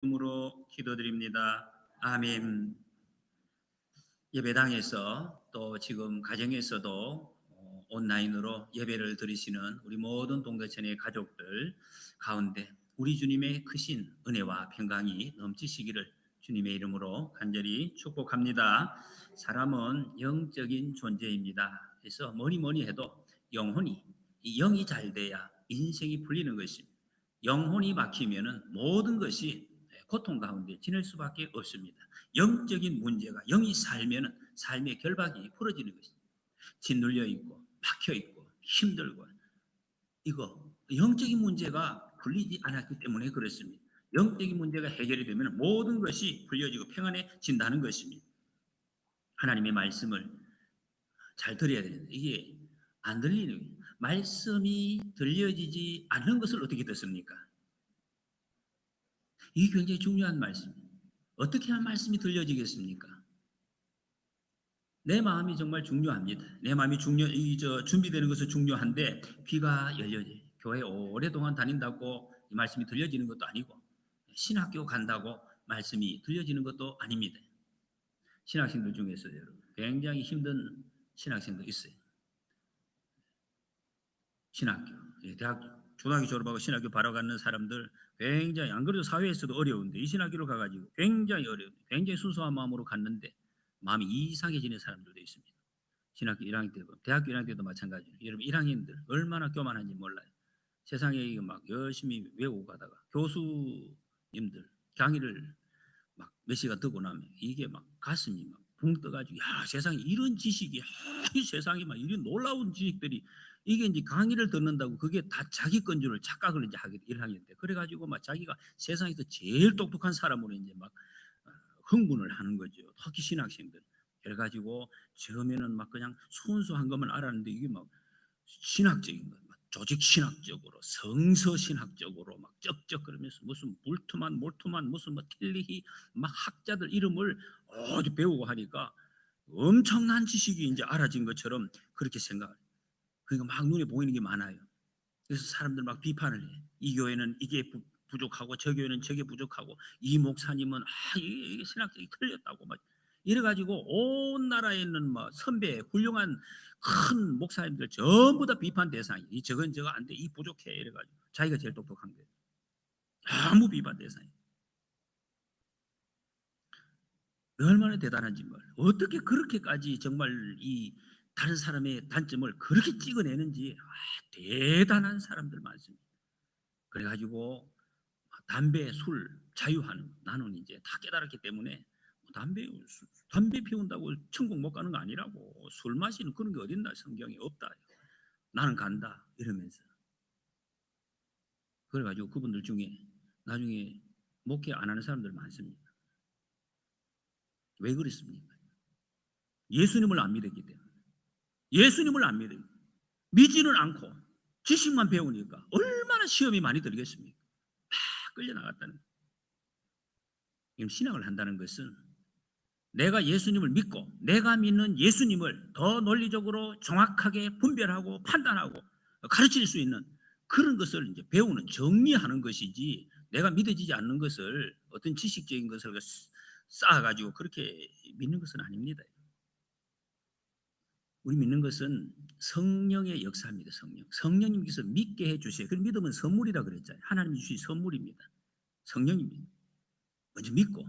이름으로 기도드립니다. 아멘. 예배당에서 또 지금 가정에서도 온라인으로 예배를 드리시는 우리 모든 동대천의 가족들 가운데 우리 주님의 크신 은혜와 평강이 넘치시기를 주님의 이름으로 간절히 축복합니다. 사람은 영적인 존재입니다. 그래서 뭐니 해도 영혼이, 이 영이 잘 돼야 인생이 풀리는 것입니다. 영혼이 막히면은 모든 것이 고통 가운데 지낼 수밖에 없습니다. 영적인 문제가 영이 살면은 삶의 결박이 풀어지는 것입니다. 짓눌려 있고 박혀 있고 힘들고 이거 영적인 문제가 풀리지 않았기 때문에 그렇습니다. 영적인 문제가 해결이 되면 모든 것이 풀려지고 평안해진다는 것입니다. 하나님의 말씀을 잘 들어야 되는데 이게 안 들리는 말씀이 들려지지 않는 것을 어떻게 듣습니까? 이게 굉장히 중요한 말씀입니다. 어떻게 하면 말씀이 들려지겠습니까? 내 마음이 정말 중요합니다. 내 마음이 준비되는 것은 중요한데 귀가 열려져요. 교회 오랫동안 다닌다고 이 말씀이 들려지는 것도 아니고 신학교 간다고 말씀이 들려지는 것도 아닙니다. 신학생들 중에서 여러분 굉장히 힘든 신학생도 있어요. 신학교, 대학, 초등학교 졸업하고 신학교 바로 가는 사람들 굉장히 안 그래도 사회에서도 어려운데 이 신학교를 가가지고 굉장히 어려운, 굉장히 순수한 마음으로 갔는데 마음이 이상해지는 사람들도 있습니다. 신학교 1학년 때도, 대학교 1학년 때도 마찬가지예요. 여러분 1학년들 얼마나 교만한지 몰라요. 세상에 막 열심히 외우고 가다가 교수님들 강의를 막 몇 시간 듣고 나면 이게 막 가슴이 막 붕 떠가지고 야 세상에 이런 지식이 이 세상에 막 이런 놀라운 지식들이 이게 이제 강의를 듣는다고 그게 다 자기 건 줄 착각을 이제 하게 1학년 때 그래가지고 막 자기가 세상에서 제일 똑똑한 사람으로 이제 막 흥분을 하는 거죠. 특히 신학생들. 그래가지고 처음에는 막 그냥 순수한 것만 알았는데 이게 막 신학적인 것, 조직 신학적으로, 성서 신학적으로 막 쩍쩍 그러면서 무슨 몰트만 무슨 뭐 텔리히 막 학자들 이름을 어디 배우고 하니까 엄청난 지식이 이제 알아진 것처럼 그렇게 생각을. 그러니까 막 눈에 보이는 게 많아요. 그래서 사람들 막 비판을 해. 이 교회는 이게 부족하고 저 교회는 저게 부족하고 이 목사님은 이게 신학적이 틀렸다고 막 이래가지고 온 나라에 있는 뭐 선배 훌륭한 큰 목사님들 전부 다 비판 대상이 이 저건 저거 안 돼 이 부족해 이래가지고 자기가 제일 똑똑한 거예요. 아무 비판 대상이 얼마나 대단한지 말 어떻게 그렇게까지 정말 이 다른 사람의 단점을 그렇게 찍어내는지 대단한 사람들 많습니다. 그래가지고 담배, 술 자유하는 나는 이제 다 깨달았기 때문에 담배 피운다고 천국 못 가는 거 아니라고 술 마시는 그런 게 어딨나 성경에 없다. 나는 간다 이러면서 그래가지고 그분들 중에 나중에 목회 안 하는 사람들 많습니다. 왜 그랬습니까? 예수님을 안 믿었기 때문에 예수님을 안 믿어요. 믿지는 않고 지식만 배우니까 얼마나 시험이 많이 들겠습니까? 막 끌려나갔다는 거예요. 신앙을 한다는 것은 내가 예수님을 믿고 내가 믿는 예수님을 더 논리적으로 정확하게 분별하고 판단하고 가르칠 수 있는 그런 것을 이제 배우는 정리하는 것이지 내가 믿어지지 않는 것을 어떤 지식적인 것을 쌓아가지고 그렇게 믿는 것은 아닙니다. 우리 믿는 것은 성령의 역사입니다. 성령님께서 믿게 해주세요. 그 믿음은 선물이라 그랬잖아요. 하나님이 주신 선물입니다. 성령입니다. 먼저 믿고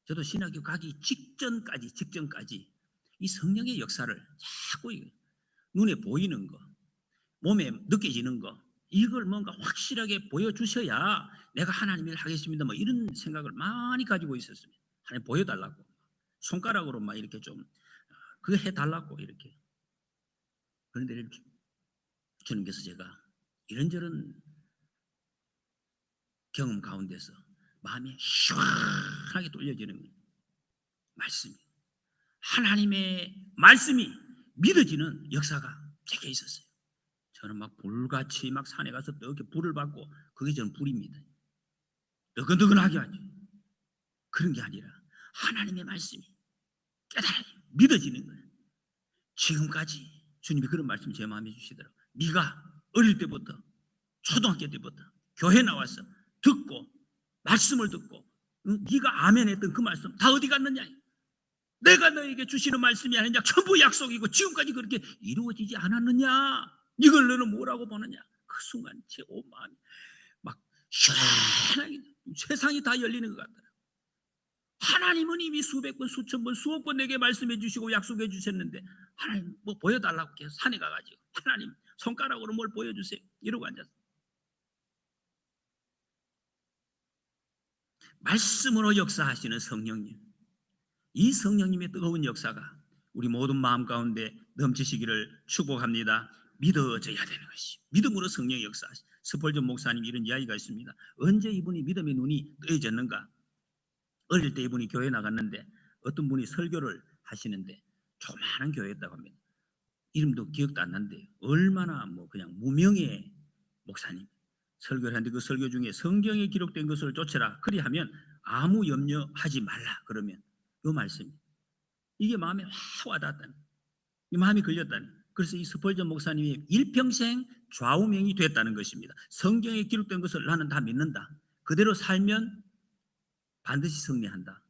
저도 신학교 가기 직전까지 이 성령의 역사를 자꾸 눈에 보이는 거, 몸에 느껴지는 거 이걸 뭔가 확실하게 보여주셔야 내가 하나님 일 하겠습니다. 뭐 이런 생각을 많이 가지고 있었습니다. 하나님 보여달라고 손가락으로 막 이렇게 좀 그거 해달라고 이렇게. 그런데 주님께서 제가 이런저런 경험 가운데서 마음이 시원하게 뚫려지는 말씀이 하나님의 말씀이 믿어지는 역사가 제게 있었어요. 저는 막 불같이 막 산에 가서 이렇게 불을 받고 그게 저는 불입니다. 뜨끈뜨끈하게 하죠. 그런 게 아니라 하나님의 말씀이 깨달아 믿어지는 거예요. 지금까지 주님이 그런 말씀 제 마음에 주시더라고요. 네가 어릴 때부터 초등학교 때부터 교회 나와서 듣고 말씀을 듣고 네가 아멘 했던 그 말씀 다 어디 갔느냐? 내가 너에게 주시는 말씀이 아니냐? 전부 약속이고 지금까지 그렇게 이루어지지 않았느냐? 이걸 너는 뭐라고 보느냐? 그 순간 제 온 마음이 막 시원하게 세상이 다 열리는 것 같더라. 하나님은 이미 수백 번, 수천 번, 수억 번 내게 말씀해 주시고 약속해 주셨는데 하나님 뭐 보여달라고 계속 산에 가가지고 하나님 손가락으로 뭘 보여주세요 이러고 앉았어. 말씀으로 역사하시는 성령님, 이 성령님의 뜨거운 역사가 우리 모든 마음 가운데 넘치시기를 축복합니다. 믿어져야 되는 것이 믿음으로 성령의 역사하시. 스펄전 목사님 이런 이야기가 있습니다. 언제 이분이 믿음의 눈이 뜨여졌는가? 어릴 때 이분이 교회 나갔는데 어떤 분이 설교를 하시는데 조그마한 교회였다고 합니다. 이름도 기억도 안 난대요. 얼마나 뭐 그냥 무명의 목사님 설교를 하는데 그 설교 중에 성경에 기록된 것을 쫓아라 그리하면 아무 염려하지 말라 그러면 요 말씀이 이게 마음에 확 와닿았다는, 이 마음이 걸렸다는. 그래서 이 스펄전 목사님이 일평생 좌우명이 됐다는 것입니다. 성경에 기록된 것을 나는 다 믿는다. 그대로 살면 반드시 승리한다.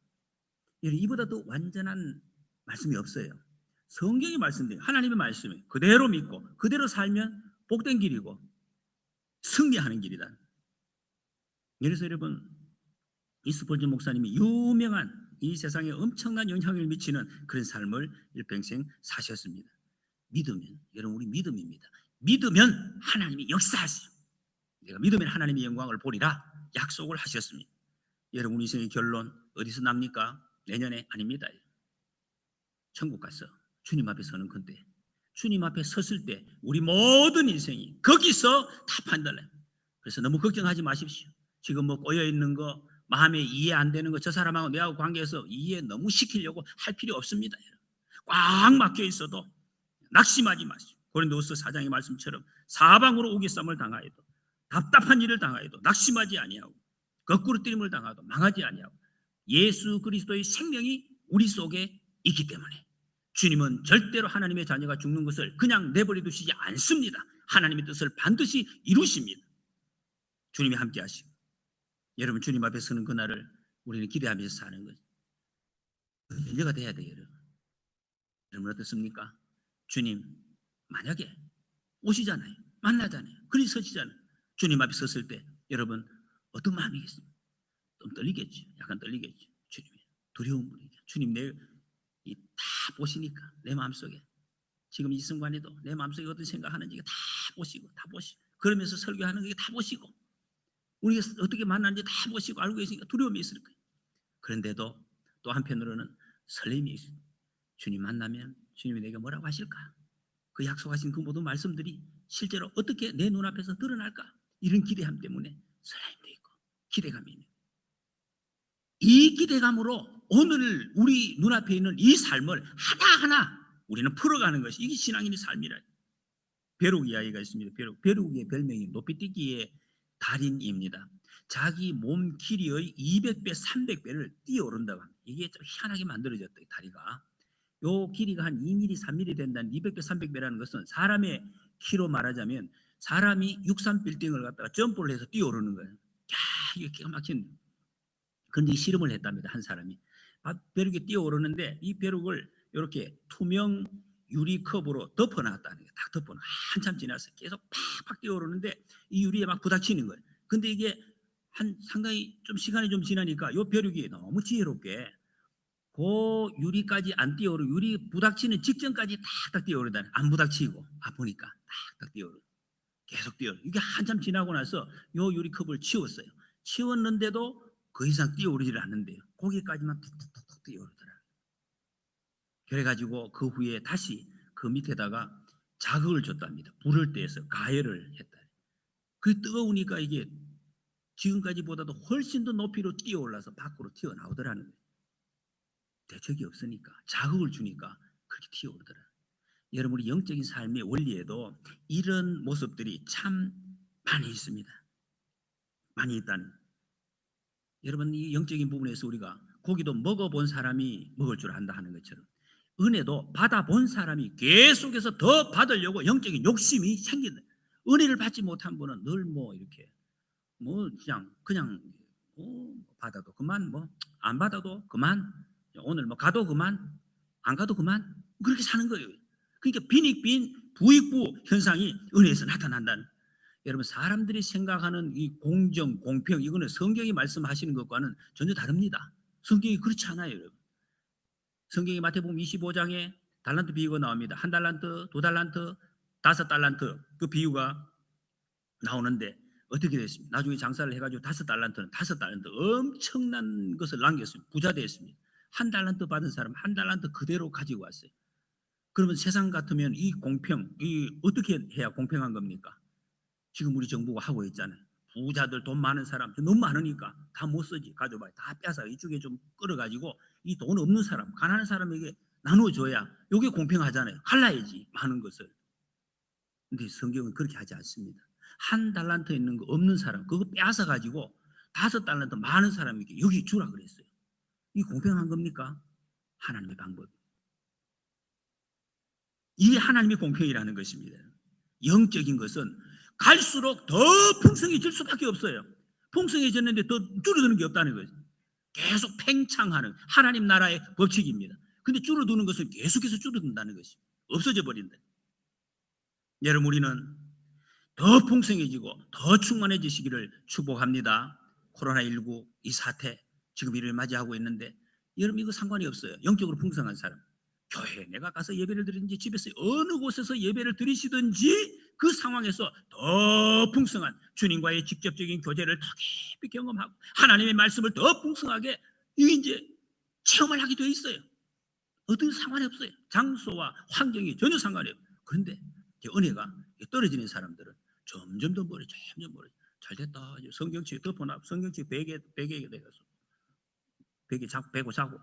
이보다 더 완전한 말씀이 없어요. 성경이 말씀돼요. 하나님의 말씀이 그대로 믿고 그대로 살면 복된 길이고 승리하는 길이다. 그래서 여러분 이 스펄전 목사님이 유명한 이 세상에 엄청난 영향을 미치는 그런 삶을 일평생 사셨습니다. 믿으면, 여러분 우리 믿음입니다. 믿으면 하나님이 역사하시오. 내가 믿으면 하나님의 영광을 보리라 약속을 하셨습니다. 여러분 우리 인생의 결론 어디서 납니까? 내년에 아닙니다. 천국 가서 주님 앞에 서는 건데 주님 앞에 섰을 때 우리 모든 인생이 거기서 다 판단해요. 그래서 너무 걱정하지 마십시오. 지금 뭐 꼬여있는 거 마음에 이해 안 되는 거 저 사람하고 내하고 관계에서 이해 너무 시키려고 할 필요 없습니다. 꽉 막혀 있어도 낙심하지 마시오. 고린도후서 4장의 말씀처럼 사방으로 우기쌈을 당하여도 답답한 일을 당하여도 낙심하지 아니하고 거꾸로 뜨림을 당하도 망하지 아니하고 예수 그리스도의 생명이 우리 속에 있기 때문에 주님은 절대로 하나님의 자녀가 죽는 것을 그냥 내버려 두시지 않습니다. 하나님의 뜻을 반드시 이루십니다. 주님이 함께 하시고 여러분 주님 앞에 서는 그날을 우리는 기대하면서 사는 거죠. 연료가 돼야 돼요. 여러분 어떻습니까? 주님 만약에 오시잖아요. 만나잖아요. 그리 서시잖아요. 주님 앞에 섰을 때 여러분 어떤 마음이겠습니까? 좀 떨리겠죠. 약간 떨리겠죠. 주님이 두려운 분이죠. 주님 내 다 보시니까 내 마음속에 지금 이 순간에도 내 마음속에 어떤 생각하는지 다 보시고 그러면서 설교하는 게 다 보시고 우리가 어떻게 만나는지 다 보시고 알고 계시니까 두려움이 있을 거예요. 그런데도 또 한편으로는 설렘이 있어요. 주님 만나면 주님이 내게 뭐라고 하실까? 그 약속하신 그 모든 말씀들이 실제로 어떻게 내 눈앞에서 드러날까? 이런 기대함 때문에 설렘도 있고 기대감이 있는, 이 기대감으로 오늘 우리 눈앞에 있는 이 삶을 하나하나 우리는 풀어가는 것이 이게 신앙인의 삶이라. 벼룩 이야기가 있습니다. 벼룩의 별명이 높이뛰기의 달인입니다. 자기 몸 길이의 200배, 300배를 뛰어오른다고 합니다. 이게 좀 희한하게 만들어졌다. 다리가 요 길이가 한 2mm, 3mm 된다는 200배, 300배라는 것은 사람의 키로 말하자면 사람이 63빌딩을 갖다가 점프를 해서 뛰어오르는 거예요. 야, 이게 기가 막힌. 그런데 실험을 했답니다. 한 사람이 벼룩이 뛰어오르는데 이 벼룩을 이렇게 투명 유리컵으로 덮어놨다는 거예요. 딱 덮어놔. 한참 지나서 계속 팍팍 뛰어오르는데 이 유리에 막 부닥치는 거예요. 근데 이게 한 상당히 좀 시간이 좀 지나니까 이 벼룩이 너무 지혜롭게 그 유리까지 안 뛰어오르고 유리 부닥치는 직전까지 탁탁 뛰어오르다니 안 부닥치고 보니까 탁탁 뛰어오르 계속 뛰어오르. 이게 한참 지나고 나서 요 유리컵을 치웠어요. 치웠는데도 그 이상 뛰어오르지를 않는데요. 거기까지만 툭툭툭 뛰어오르더라. 그래가지고 그 후에 다시 그 밑에다가 자극을 줬답니다. 불을 떼서 가열을 했다. 그 뜨거우니까 이게 지금까지보다도 훨씬 더 높이로 뛰어올라서 밖으로 튀어나오더라는 거예요. 대책이 없으니까 자극을 주니까 그렇게 튀어오르더라. 여러분 우리 영적인 삶의 원리에도 이런 모습들이 참 많이 있습니다. 많이 있다는. 여러분 이 영적인 부분에서 우리가 고기도 먹어본 사람이 먹을 줄 안다 하는 것처럼 은혜도 받아본 사람이 계속해서 더 받으려고 영적인 욕심이 생긴다. 은혜를 받지 못한 분은 늘 뭐 이렇게 뭐 그냥 받아도 그만, 뭐 안 받아도 그만, 오늘 뭐 가도 그만, 안 가도 그만, 그렇게 사는 거예요. 그러니까 빈익빈 부익부 현상이 은혜에서 나타난다는. 여러분, 사람들이 생각하는 이 공정, 공평, 이거는 성경이 말씀하시는 것과는 전혀 다릅니다. 성경이 그렇지 않아요, 여러분. 성경이 마태복음 25장에 달란트 비유가 나옵니다. 한 달란트, 두 달란트, 다섯 달란트, 그 비유가 나오는데 어떻게 됐습니까? 나중에 장사를 해가지고 다섯 달란트 엄청난 것을 남겼습니다. 부자 됐습니다. 한 달란트 받은 사람 한 달란트 그대로 가지고 왔어요. 그러면 세상 같으면 이 공평, 이 어떻게 해야 공평한 겁니까? 지금 우리 정부가 하고 있잖아요. 부자들, 돈 많은 사람 너무 많으니까 다 못 쓰지, 가져봐, 다 빼서 이쪽에 좀 끌어가지고 이 돈 없는 사람, 가난한 사람에게 나눠줘야 이게 공평하잖아요. 갈라야지 많은 것을. 근데 성경은 그렇게 하지 않습니다. 한 달란트 있는 거 없는 사람 그거 빼앗아 가지고 다섯 달란트 많은 사람에게 여기 주라 그랬어요. 이 공평한 겁니까? 하나님의 방법. 이게 하나님의 공평이라는 것입니다. 영적인 것은 갈수록 더 풍성해질 수밖에 없어요. 풍성해졌는데 더 줄어드는 게 없다는 거죠. 계속 팽창하는 하나님 나라의 법칙입니다. 근데 줄어드는 것은 계속해서 줄어든다는 것이 없어져 버린다. 여러분, 우리는 더 풍성해지고 더 충만해지시기를 축복합니다. 코로나19 이 사태 지금 이를 맞이하고 있는데 여러분, 이거 상관이 없어요. 영적으로 풍성한 사람, 교회 내가 가서 예배를 드리든지 집에서 어느 곳에서 예배를 드리시든지 그 상황에서 더 풍성한 주님과의 직접적인 교제를 더 깊이 경험하고 하나님의 말씀을 더 풍성하게 이제 체험을 하게 되어 있어요. 어떤 상관이 없어요. 장소와 환경이 전혀 상관이 없어요. 그런데 은혜가 떨어지는 사람들은 점점 더 멀어져, 점점 멀어져. 잘 됐다. 성경책 덮어놔. 성경책 베개에 대가서 베개 베고 자고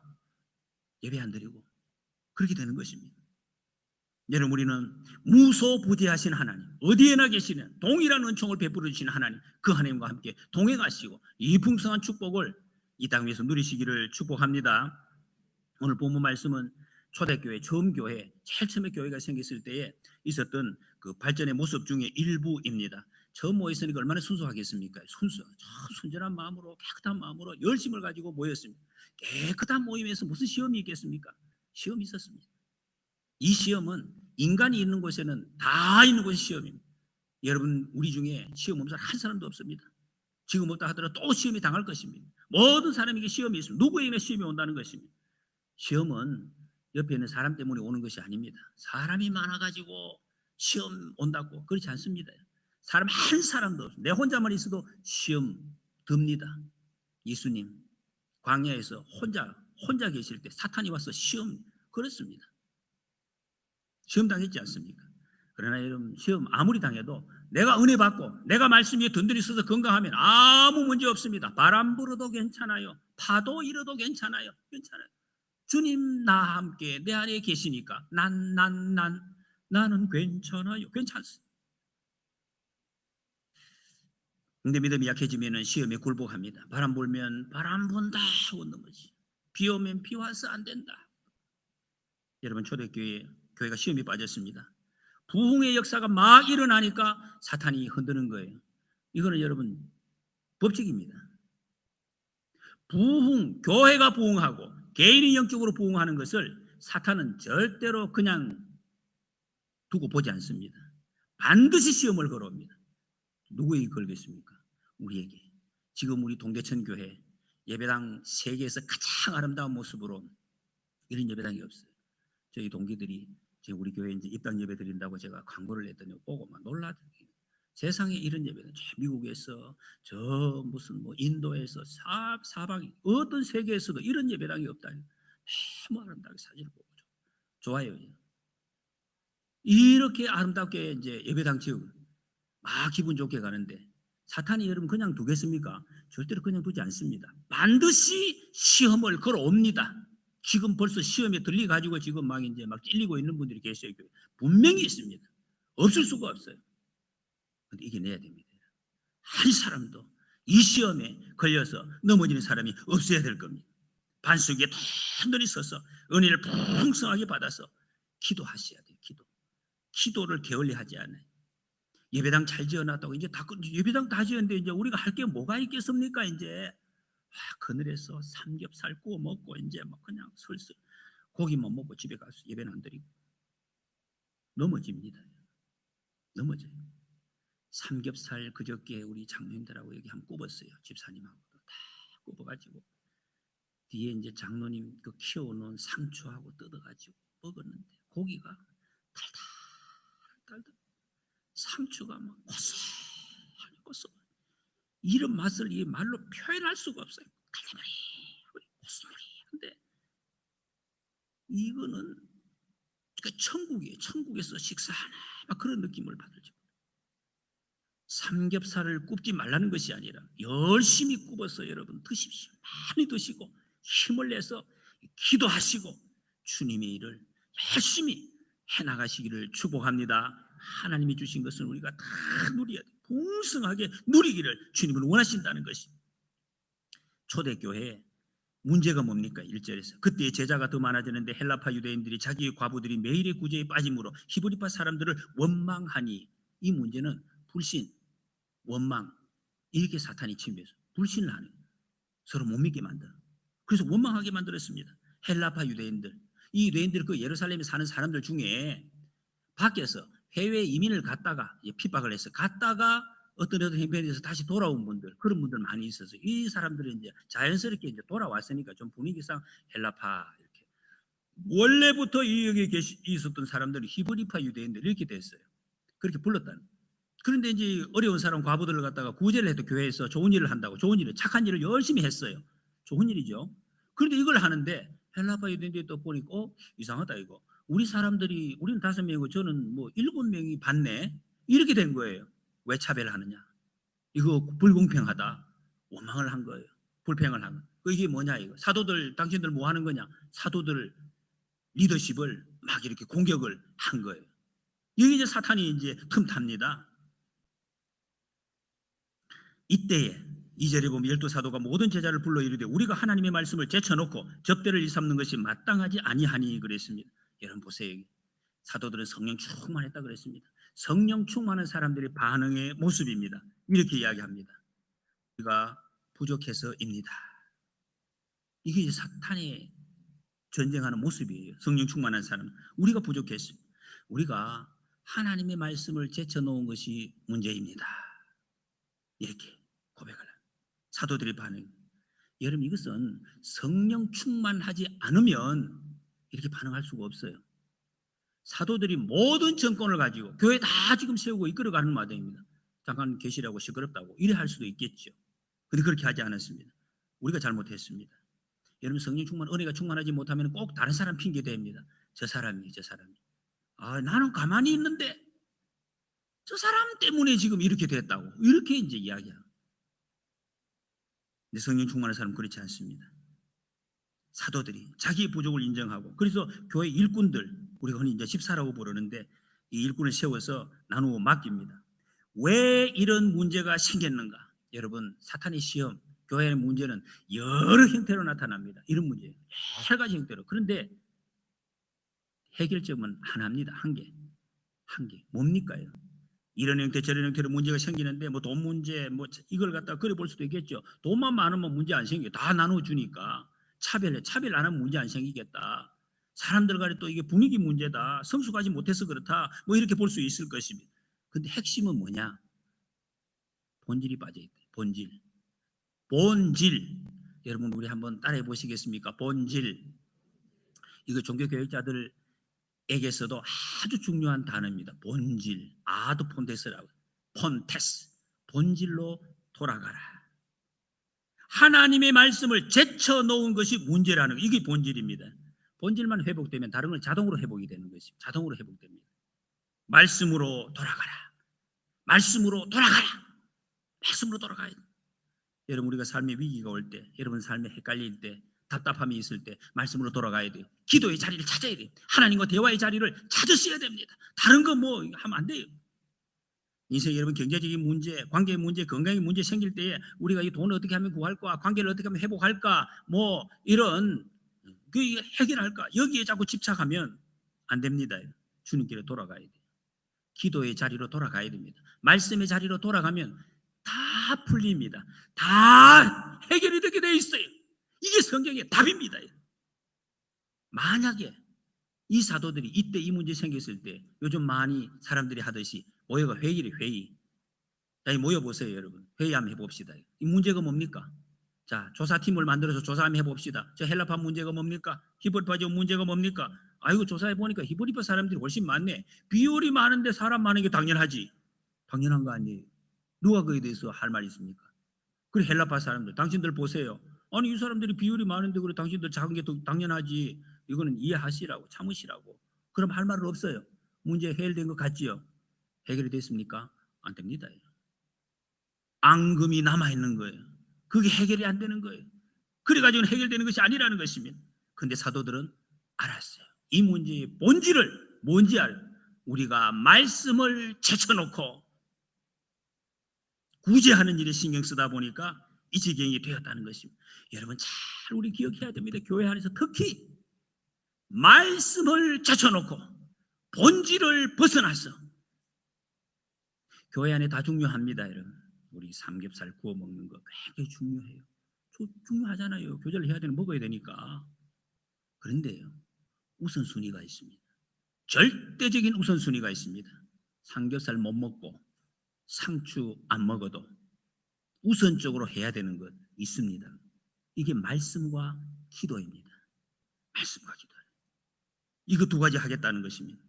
예배 안 드리고 그렇게 되는 것입니다. 여러분, 우리는 무소부재하신 하나님, 어디에나 계시는 동일한 은총을 베풀어 주시는 하나님, 그 하나님과 함께 동행하시고 이 풍성한 축복을 이 땅 위에서 누리시기를 축복합니다. 오늘 본문 말씀은 초대교회, 처음 교회, 제일 처음에 교회가 생겼을 때에 있었던 그 발전의 모습 중에 일부입니다. 처음 모였으니까 얼마나 순수하겠습니까? 순전한 마음으로, 깨끗한 마음으로 열심을 가지고 모였습니다. 깨끗한 모임에서 무슨 시험이 있겠습니까? 시험이 있었습니다. 이 시험은 인간이 있는 곳에는 다 있는 곳이 시험입니다. 여러분, 우리 중에 시험 없는 사람 한 사람도 없습니다. 지금 없다 하더라도 또 시험이 당할 것입니다. 모든 사람에게 시험이 있습니다. 누구에게나 시험이 온다는 것입니다. 시험은 옆에 있는 사람 때문에 오는 것이 아닙니다. 사람이 많아가지고 시험 온다고 그렇지 않습니다. 사람 한 사람도 없습니다. 내 혼자만 있어도 시험 듭니다. 예수님 광야에서 혼자 계실 때 사탄이 와서 시험 걸었습니다. 시험 당했지 않습니까? 그러나 여러분, 시험 아무리 당해도 내가 은혜 받고 내가 말씀 위에 든든히 서서 건강하면 아무 문제 없습니다. 바람 불어도 괜찮아요. 파도 일어도 괜찮아요. 주님 나와 함께 내 안에 계시니까 나는 괜찮아요. 괜찮습니다. 근데 믿음이 약해지면 시험에 굴복합니다. 바람 불면 바람 분다 하고 넘어지. 비 오면 비 와서 안 된다. 여러분, 초대교회가 시험에 빠졌습니다. 부흥의 역사가 막 일어나니까 사탄이 흔드는 거예요. 이거는 여러분 법칙입니다. 교회가 부흥하고 개인이 영적으로 부흥하는 것을 사탄은 절대로 그냥 두고 보지 않습니다. 반드시 시험을 걸어옵니다. 누구에게 걸겠습니까? 우리에게. 지금 우리 동대천 교회 예배당 세계에서 가장 아름다운 모습으로 이런 예배당이 없어요. 저희 동기들이 지금 우리 교회 이제 입당 예배 드린다고 제가 광고를 냈더니 보고 막 놀라더라고요. 세상에 이런 예배는 저 미국에서 저 무슨 뭐 인도에서 사방이 어떤 세계에서도 이런 예배당이 없다니 너무 아름답게 사진을 보고 좋아요. 이렇게 아름답게 이제 예배당 지으고 막 기분 좋게 가는데 사탄이 여러분 그냥 두겠습니까? 절대로 그냥 두지 않습니다. 반드시 시험을 걸어옵니다. 지금 벌써 시험에 들려가지고 지금 막 이제 막 찔리고 있는 분들이 계셔요. 분명히 있습니다. 없을 수가 없어요. 근데 이겨내야 됩니다. 한 사람도 이 시험에 걸려서 넘어지는 사람이 없어야 될 겁니다. 반석 위에 단단히 서서 은혜를 풍성하게 받아서 기도하셔야 돼요. 기도를 게을리하지 않아요. 예배당 잘 지어놨다고 이제 다 예배당 다 지었는데 이제 우리가 할 게 뭐가 있겠습니까? 이제 그늘에서 삼겹살 구워 먹고 이제 막 그냥 슬슬 고기만 먹고 집에 가서 예배는 안 드리고 넘어집니다. 넘어져요. 삼겹살 그저께 우리 장로님들하고 여기 한번 굽었어요. 집사님하고 다 굽어가지고 뒤에 이제 장로님 그 키워놓은 상추하고 뜯어가지고 먹었는데 고기가 달달 상추가 막 고소하니 이런 맛을 이 말로 표현할 수가 없어요. 달달하니 고소하니. 이거는 천국이에요. 천국에서 식사하나 막 그런 느낌을 받을죠. 삼겹살을 굽지 말라는 것이 아니라 열심히 굽어서 여러분 드십시오. 많이 드시고 힘을 내서 기도하시고 주님의 일을 열심히 해나가시기를 축복합니다. 하나님이 주신 것은 우리가 다 누려야 돼. 풍성하게 누리기를 주님은 원하신다는 것입니다. 초대교회 문제가 뭡니까? 1절에서 그때 제자가 더 많아지는데 헬라파 유대인들이 자기의 과부들이 매일의 구제에 빠짐으로 히브리파 사람들을 원망하니, 이 문제는 불신, 원망, 이렇게 사탄이 침입해서 불신을 하는, 서로 못 믿게 만들어. 그래서 원망하게 만들었습니다. 헬라파 유대인들, 이 유대인들 그 예루살렘에 사는 사람들 중에 밖에서 해외 이민을 갔다가 핍박을 해서 갔다가 어떤 형편에서 다시 돌아온 분들, 그런 분들 많이 있어서 이 사람들은 이제 자연스럽게 이제 돌아왔으니까 좀 분위기상 헬라파 이렇게, 원래부터 여기 있었던 사람들은 히브리파 유대인들 이렇게 됐어요. 그렇게 불렀다는. 그런데 이제 어려운 사람 과부들을 갖다가 구제를 해도 교회에서 좋은 일을 한다고, 좋은 일을, 착한 일을 열심히 했어요. 좋은 일이죠. 그런데 이걸 하는데 헬라파 유대인들이 또 보니까 이상하다 이거. 우리 사람들이, 우리는 5명이고 저는 뭐 7명이 받네, 이렇게 된 거예요. 왜 차별하느냐? 이거 불공평하다. 원망을 한 거예요. 불평을 한 거. 이게 뭐냐 이거. 사도들, 당신들 뭐 하는 거냐? 사도들 리더십을 막 이렇게 공격을 한 거예요. 여기 이제 사탄이 이제 틈탑니다. 이때에 2절에 보면 12사도가 모든 제자를 불러 이르되 우리가 하나님의 말씀을 제쳐놓고 접대를 일삼는 것이 마땅하지 아니하니 그랬습니다. 여러분 보세요. 사도들은 성령 충만했다 그랬습니다. 성령 충만한 사람들의 반응의 모습입니다. 이렇게 이야기합니다. 우리가 부족해서입니다. 이게 이제 사탄이 전쟁하는 모습이에요. 성령 충만한 사람, 우리가 부족했습니다. 우리가 하나님의 말씀을 제쳐놓은 것이 문제입니다. 이렇게 고백을 합니다. 사도들의 반응. 여러분 이것은 성령 충만하지 않으면 이렇게 반응할 수가 없어요. 사도들이 모든 정권을 가지고 교회 다 지금 세우고 이끌어가는 마당입니다. 잠깐 계시라고 시끄럽다고 이래 할 수도 있겠죠. 그런데 그렇게 하지 않았습니다. 우리가 잘못했습니다. 여러분 성령 충만, 은혜가 충만하지 못하면 꼭 다른 사람 핑계 댑니다. 저 사람이 나는 가만히 있는데 저 사람 때문에 지금 이렇게 됐다고, 이렇게 이제 이야기합니다. 근데 성령 충만한 사람은 그렇지 않습니다. 사도들이 자기의 부족을 인정하고, 그래서 교회 일꾼들, 우리가 흔히 이제 집사라고 부르는데 이 일꾼을 세워서 나누어 맡깁니다. 왜 이런 문제가 생겼는가? 여러분 사탄의 시험, 교회의 문제는 여러 형태로 나타납니다. 이런 문제 여러 가지 형태로. 그런데 해결점은 하나입니다. 한 개. 뭡니까? 이런 형태 저런 형태로 문제가 생기는데 뭐 돈 문제, 뭐 이걸 갖다 그려 볼 수도 있겠죠. 돈만 많으면 문제 안 생겨. 다 나눠 주니까. 차별 안 하면 문제 안 생기겠다. 사람들 간에 또 이게 분위기 문제다. 성숙하지 못해서 그렇다. 뭐 이렇게 볼 수 있을 것입니다. 근데 핵심은 뭐냐? 본질이 빠져 있대. 본질. 여러분 우리 한번 따라해 보시겠습니까? 본질. 이거 종교교육자들 에게서도 아주 중요한 단어입니다. 본질, 아드 폰테스라고. 폰테스, 본질로 돌아가라. 하나님의 말씀을 제쳐놓은 것이 문제라는 거, 이게 본질입니다. 본질만 회복되면 다른 건 자동으로 회복이 되는 것입니다. 자동으로 회복됩니다. 말씀으로 돌아가라. 말씀으로 돌아가야 돼. 여러분 우리가 삶의 위기가 올 때, 여러분 삶에 헷갈릴 때, 답답함이 있을 때 말씀으로 돌아가야 돼요. 기도의 자리를 찾아야 돼요. 하나님과 대화의 자리를 찾으셔야 됩니다. 다른 거 뭐 하면 안 돼요. 인생 여러분 경제적인 문제, 관계의 문제, 건강의 문제 생길 때에 우리가 이 돈을 어떻게 하면 구할까, 관계를 어떻게 하면 회복할까, 뭐 이런 그 해결할까, 여기에 자꾸 집착하면 안 됩니다. 주님께로 돌아가야 돼요. 기도의 자리로 돌아가야 됩니다. 말씀의 자리로 돌아가면 다 풀립니다. 다 해결이 되게 돼 돼 있어요. 이게 성경의 답입니다. 만약에 이 사도들이 이때 이 문제 생겼을 때 요즘 많이 사람들이 하듯이 모여가 회의래, 회의. 자, 모여보세요, 여러분. 회의 한번 해봅시다. 이 문제가 뭡니까? 자, 조사팀을 만들어서 조사 한번 해봅시다. 저 헬라파 문제가 뭡니까? 히브리파 문제가 뭡니까? 아이고, 조사해보니까 히브리파 사람들이 훨씬 많네. 비율이 많은데 사람 많은 게 당연하지. 당연한 거 아니에요. 누가 그에 대해서 할 말이 있습니까? 그래, 헬라파 사람들, 당신들 보세요. 아니, 이 사람들이 비율이 많은데 그래 당신들 작은 게 더 당연하지. 이거는 이해하시라고, 참으시라고. 그럼 할 말은 없어요. 문제 해결된 것 같지요? 해결이 됐습니까? 안 됩니다. 앙금이 남아있는 거예요. 그게 해결이 안 되는 거예요. 그래가지고는 해결되는 것이 아니라는 것입니다. 그런데 사도들은 알았어요. 이 문제의 본질을 뭔지 알아요. 우리가 말씀을 제쳐놓고 구제하는 일에 신경 쓰다 보니까 이 지경이 되었다는 것입니다. 여러분 잘 우리 기억해야 됩니다. 교회 안에서 특히 말씀을 제쳐놓고 본질을 벗어나서 교회 안에 다 중요합니다. 여러분 우리 삼겹살 구워 먹는 거 굉장히 중요해요. 중요하잖아요. 교제를 해야 되는 먹어야 되니까. 그런데요 우선순위가 있습니다. 절대적인 우선순위가 있습니다. 삼겹살 못 먹고 상추 안 먹어도 우선적으로 해야 되는 것 있습니다. 이게 말씀과 기도입니다. 말씀과 기도. 이거 두 가지 하겠다는 것입니다.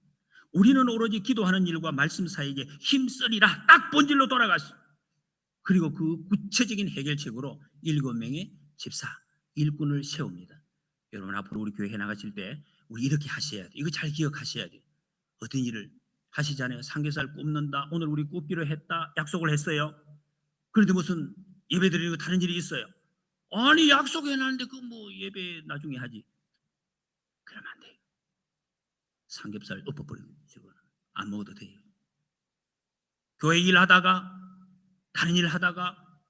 우리는 오로지 기도하는 일과 말씀 사이에 힘쓰리라 딱 본질로 돌아갔어요. 그리고 그 구체적인 해결책으로 7명의 집사, 일꾼을 세웁니다. 여러분 앞으로 우리 교회에 나가실 때 우리 이렇게 하셔야 돼요. 이거 잘 기억하셔야 돼요. 어떤 일을 하시잖아요. 삼겹살 굽는다. 오늘 우리 굽기로 했다. 약속을 했어요. 그런데 무슨 예배 드리는 거 다른 일이 있어요. 아니 약속해놨는데 그 뭐 예배 나중에 하지. 그러면 안 돼요. 삼겹살 엎어버리는 거죠. 안 먹어도 돼요. 교회 일하다가 다른 일 하다가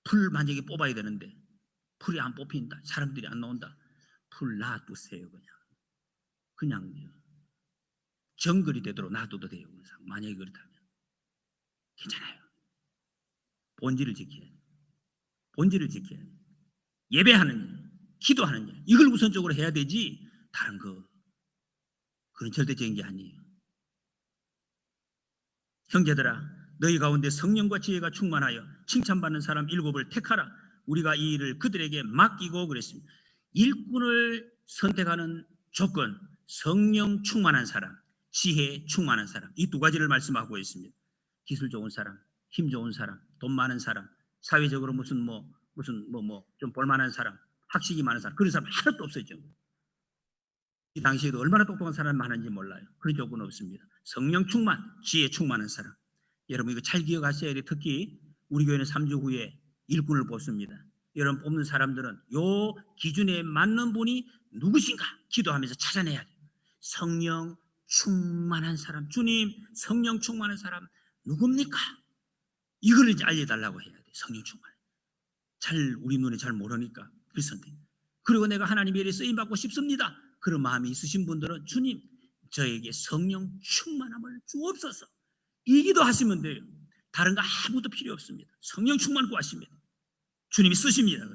풀 만약에 뽑아야 되는데 풀이 안 뽑힌다. 사람들이 안 나온다. 풀 놔두세요. 그냥 정글이 되도록 놔둬도 돼요. 만약에 그렇다면 괜찮아요. 본질을 지켜야 돼요. 본질을 지켜야 돼요. 예배하는 일, 기도하는 일 이걸 우선적으로 해야 되지 다른 거 그건 절대적인 게 아니에요. 형제들아 너희 가운데 성령과 지혜가 충만하여 칭찬받는 사람 7을 택하라. 우리가 이 일을 그들에게 맡기고 그랬습니다. 일꾼을 선택하는 조건 성령 충만한 사람, 지혜 충만한 사람 이 두 가지를 말씀하고 있습니다. 기술 좋은 사람, 힘 좋은 사람, 돈 많은 사람, 사회적으로 무슨 좀 볼만한 사람, 학식이 많은 사람 그런 사람 하나도 없었죠. 이 당시에도 얼마나 똑똑한 사람이 많은지 몰라요. 그런 조건은 없습니다. 성령 충만, 지혜 충만한 사람. 여러분 이거 잘 기억하셔야 돼요. 특히 우리 교회는 3주 후에 일꾼을 뽑습니다. 여러분 뽑는 사람들은 요 기준에 맞는 분이 누구신가 기도하면서 찾아내야 돼요. 성령 충만한 사람, 주님 성령 충만한 사람 누굽니까? 이걸 이제 알려달라고 해야 돼요. 성령 충만. 잘 우리 눈에 잘 모르니까 그렇습니다. 그리고 내가 하나님의 일에 쓰임 받고 싶습니다. 그런 마음이 있으신 분들은 주님 저에게 성령 충만함을 주옵소서 이 기도하시면 돼요. 다른 거 아무것도 필요 없습니다. 성령 충만 구하십니다. 주님이 쓰십니다.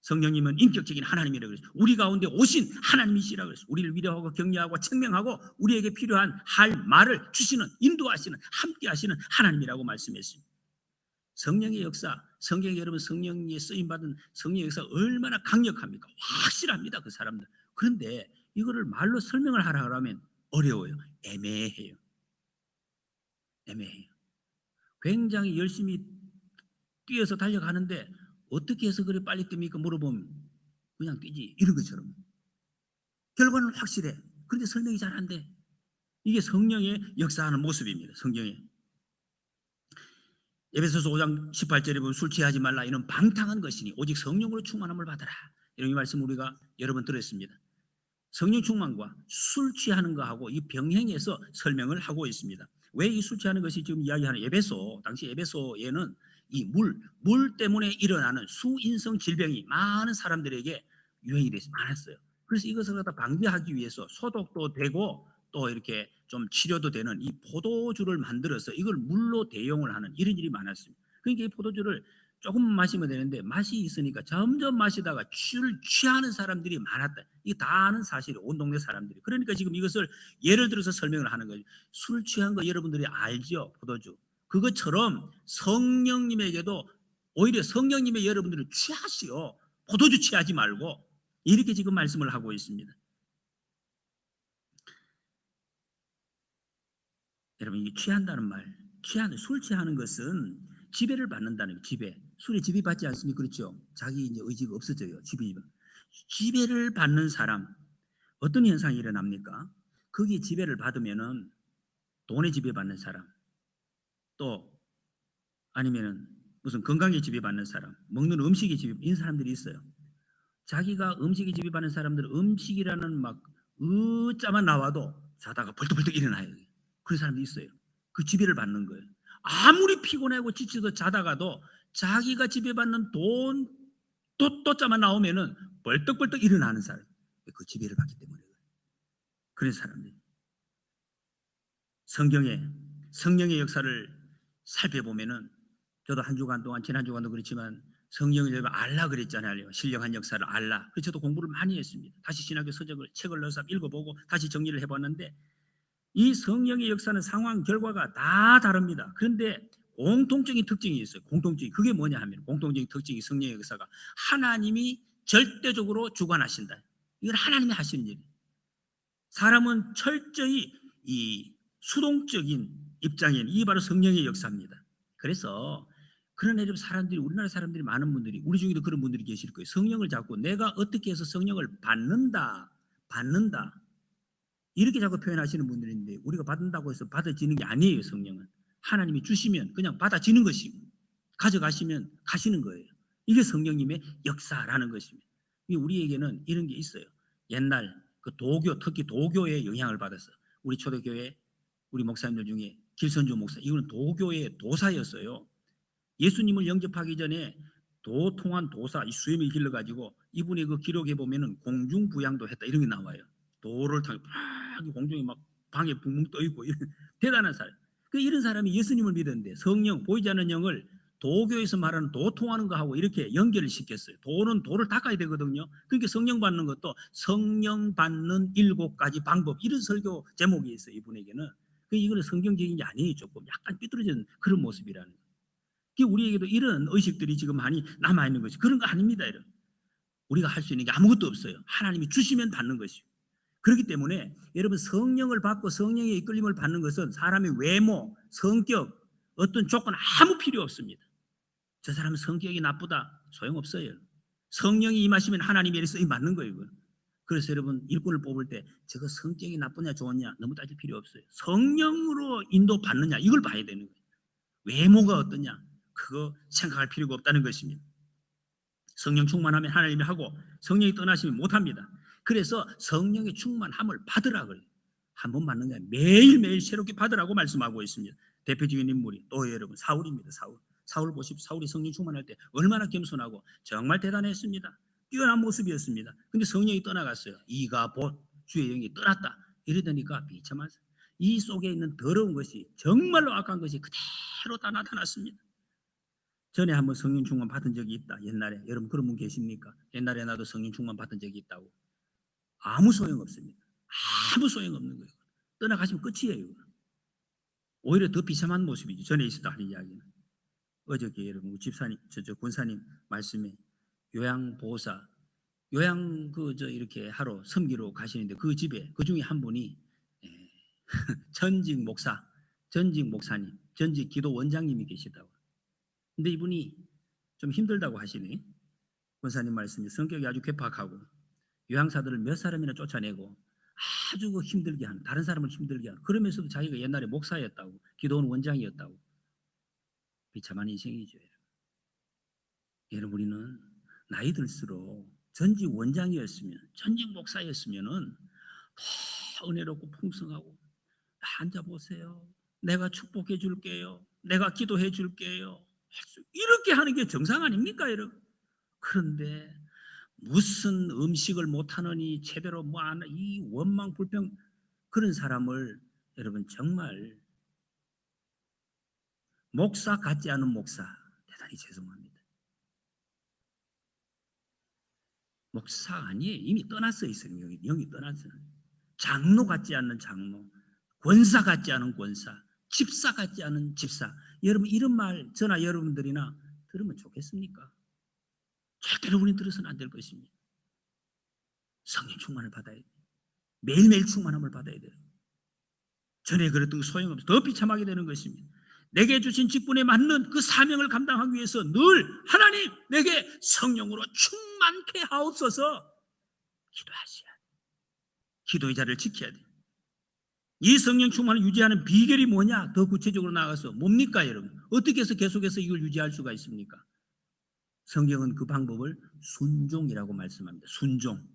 성령님은 인격적인 하나님이라고 그랬어요. 우리 가운데 오신 하나님이시라고 그랬어요. 우리를 위로하고 격려하고 책명하고 우리에게 필요한 할 말을 주시는 인도하시는 함께 하시는 하나님이라고 말씀했습니다. 성령의 역사, 성경에 여러분 성령의 쓰임받은 성령의 역사 얼마나 강력합니까? 확실합니다. 그 사람들. 그런데 이거를 말로 설명을 하라 하면 어려워요. 애매해요. 애매해요. 굉장히 열심히 뛰어서 달려가는데 어떻게 해서 그래 빨리 뜁니까? 물어보면 그냥 뛰지 이런 것처럼 결과는 확실해. 그런데 설명이 잘 안 돼. 이게 성령의 역사하는 모습입니다. 성경에 에베소서 5장 18절에 보면 술 취하지 말라 이런 방탕한 것이니 오직 성령으로 충만함을 받아라. 이런 이 말씀 우리가 여러 번 들었습니다. 성령 충만과 술 취하는 거하고 이 병행해서 설명을 하고 있습니다. 왜 이 술 취하는 것이 지금 이야기하는 당시 에베소에는 이 물 때문에 일어나는 수인성 질병이 많은 사람들에게 유행이 많았어요. 그래서 이것을 갖다 방지하기 위해서 소독도 되고 또 이렇게 좀 치료도 되는 이 포도주를 만들어서 이걸 물로 대용을 하는 이런 일이 많았습니다. 그러니까 이 포도주를 조금 마시면 되는데 맛이 있으니까 점점 마시다가 술 취하는 사람들이 많았다. 이게 다 아는 사실이에요. 온 동네 사람들이. 그러니까 지금 이것을 예를 들어서 설명을 하는 거죠. 술 취한 거 여러분들이 알죠? 포도주. 그것처럼 성령님에게도 오히려 성령님의 여러분들을 취하시오. 포도주 취하지 말고 이렇게 지금 말씀을 하고 있습니다. 여러분 이게 취한다는 말, 술 취하는 것은 지배를 받는다는 거예요. 지배. 술에 지배받지 않습니까? 그렇죠? 자기 이제 의지가 없어져요. 지배를 받는 사람 어떤 현상이 일어납니까? 거기에 지배를 받으면은 돈에 지배받는 사람, 또 아니면은 무슨 건강에 지배받는 사람, 먹는 음식에 지배 이런 사람들이 있어요. 자기가 음식에 지배받는 사람들은 음식이라는 막 으자만 나와도 자다가 벌떡벌떡 일어나요. 그런 사람도 있어요. 그 지배를 받는 거예요. 아무리 피곤하고 지쳐도 자다가도 자기가 지배받는 돈 또자만 나오면은 벌떡벌떡 일어나는 사람. 그 지배를 받기 때문에 그런 사람들. 성령의 역사를 살펴보면은 저도 한 주간 동안 지난 주간도 그렇지만 성령을 알라 그랬잖아요. 신령한 역사를 알라. 그래서 저도 공부를 많이 했습니다. 다시 신학교 서적을 책을 넣어서 읽어보고 다시 정리를 해봤는데 이 성령의 역사는 상황 결과가 다 다릅니다. 그런데 공통적인 특징이 있어요. 그게 뭐냐 하면 공통적인 특징이 성령의 역사가 하나님이 절대적으로 주관하신다. 이건 하나님이 하시는 일이에요. 사람은 철저히 이 수동적인 입장인 이 바로 성령의 역사입니다. 그래서 그런 애들 사람들이 우리나라 사람들이 많은 분들이 우리 중에도 그런 분들이 계실 거예요. 성령을 잡고 내가 어떻게 해서 성령을 받는다 이렇게 자꾸 표현하시는 분들이 있는데 우리가 받는다고 해서 받아지는 게 아니에요. 성령은 하나님이 주시면 그냥 받아지는 것이고 가져가시면 가시는 거예요. 이게 성령님의 역사라는 것입니다. 우리에게는 이런 게 있어요. 옛날 그 도교, 특히 도교의 영향을 받아서 우리 초대교회 우리 목사님들 중에 길선주 목사 이거는 도교의 도사였어요. 예수님을 영접하기 전에 도통한 도사 이 수염을 길러가지고 이분의 그 기록에 보면은 공중부양도 했다 이런 게 나와요. 도를 타고 막 공중에 막 방에 붕붕 떠 있고 대단한 사람. 그 이런 사람이 예수님을 믿었는데 성령 보이지 않는 영을 도교에서 말하는 도통하는 거하고 이렇게 연결을 시켰어요. 도는 도를 닦아야 되거든요. 그러니까 성령 받는 것도 성령 받는 7가지 방법 이런 설교 제목이 있어요. 이분에게는. 이거는 성경적인 게 아니에요. 조금 약간 삐뚤어진 그런 모습이라는 거예요. 우리에게도 이런 의식들이 지금 많이 남아있는 것이 그런 거 아닙니다. 이런. 우리가 할 수 있는 게 아무것도 없어요. 하나님이 주시면 받는 것이요. 그렇기 때문에 여러분 성령을 받고 성령의 이끌림을 받는 것은 사람의 외모, 성격, 어떤 조건 아무 필요 없습니다. 저 사람은 성격이 나쁘다 소용없어요. 성령이 임하시면 하나님의 쓰임 받는 거예요. 그래서 여러분 일꾼을 뽑을 때 저거 성격이 나쁘냐 좋으냐 너무 따질 필요 없어요. 성령으로 인도받느냐 이걸 봐야 되는 거예요. 외모가 어떠냐 그거 생각할 필요가 없다는 것입니다. 성령 충만하면 하나님이 하고 성령이 떠나시면 못합니다. 그래서 성령의 충만함을 받으라 그래요. 한 번 받는 게 매일매일 새롭게 받으라고 말씀하고 있습니다. 대표적인 인물이 또 여러분 사울입니다. 사울 보십시오. 사울이 성령 충만할 때 얼마나 겸손하고 정말 대단했습니다. 뛰어난 모습이었습니다. 근데 성령이 떠나갔어요. 이가 곧 주의 영이 떠났다. 이러더니까 비참한 이 속에 있는 더러운 것이 정말로 악한 것이 그대로 다 나타났습니다. 전에 한번 성령 충만 받은 적이 있다. 옛날에 여러분 그런 분 계십니까? 옛날에 나도 성령 충만 받은 적이 있다고. 아무 소용 없습니다. 아무 소용 없는 거예요. 떠나가시면 끝이에요. 오히려 더 비참한 모습이죠. 전에 있었다 하는 이야기는. 어저께 여러분 집사님, 권사님 말씀에 요양보호사, 이렇게 하러 섬기러 가시는데 그 집에 그 중에 한 분이 전직 목사님, 전직 기도 원장님이 계시다고. 근데 이분이 좀 힘들다고 하시네. 권사님 말씀이 성격이 아주 괴팍하고 요양사들을 몇 사람이나 쫓아내고 아주 힘들게 하는 다른 사람을 힘들게 하는 그러면서도 자기가 옛날에 목사였다고 기도원 원장이었다고 비참한 인생이죠. 여러분 우리는 나이 들수록 전직 원장이었으면 전직 목사였으면은 더 은혜롭고 풍성하고 앉아보세요. 내가 축복해 줄게요. 내가 기도해 줄게요. 이렇게 하는 게 정상 아닙니까 여러분? 그런데 무슨 음식을 못하느니 제대로 이 원망 불평 그런 사람을 여러분 정말 목사 같지 않은 목사 대단히 죄송합니다. 목사 아니에요. 이미 떠났어요. 이스라엘 영이 떠났어요. 장로 같지 않는 장로, 권사 같지 않은 권사, 집사 같지 않은 집사. 여러분 이런 말 저나 여러분들이나 들으면 좋겠습니까? 절대로 우리는 들어서는 안 될 것입니다. 성령 충만을 받아야 돼요. 매일매일 충만함을 받아야 돼요. 전에 그랬던 그 소용없어 더 비참하게 되는 것입니다. 내게 주신 직분에 맞는 그 사명을 감당하기 위해서 늘 하나님 내게 성령으로 충만케 하옵소서 기도하셔야 돼요. 기도의 자리를 지켜야 돼요. 이 성령 충만을 유지하는 비결이 뭐냐? 더 구체적으로 나가서 뭡니까 여러분? 어떻게 해서 계속해서 이걸 유지할 수가 있습니까? 성경은 그 방법을 순종이라고 말씀합니다. 순종.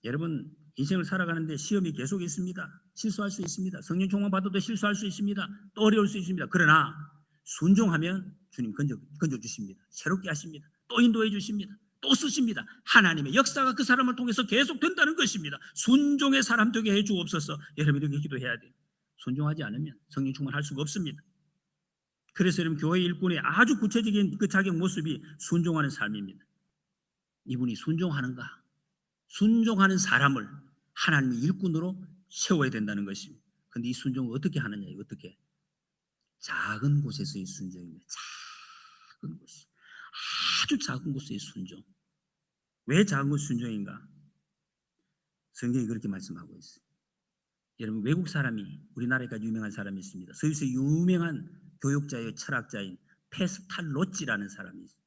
여러분 인생을 살아가는데 시험이 계속 있습니다. 실수할 수 있습니다. 성령 충만 받아도 실수할 수 있습니다. 또 어려울 수 있습니다. 그러나 순종하면 주님 건져 주십니다. 새롭게 하십니다. 또 인도해 주십니다. 또 쓰십니다. 하나님의 역사가 그 사람을 통해서 계속 된다는 것입니다. 순종의 사람 되게 해 주옵소서. 여러분 이렇게 기도해야 돼요. 순종하지 않으면 성령 충만할 수가 없습니다. 그래서 여러분 교회 일꾼의 아주 구체적인 그 자격 모습이 순종하는 삶입니다. 이분이 순종하는가? 순종하는 사람을 하나님의 일꾼으로 세워야 된다는 것입니다. 그런데 이 순종을 어떻게 하느냐? 어떻게? 작은 곳에서의 순종입니다. 작은 곳, 아주 작은 곳의 순종. 왜 작은 곳 순종인가? 성경이 그렇게 말씀하고 있어요. 여러분 외국 사람이 우리나라에까지 유명한 사람이 있습니다. 스위스 유명한 교육자의 철학자인 페스탈로치라는 사람이 있어요.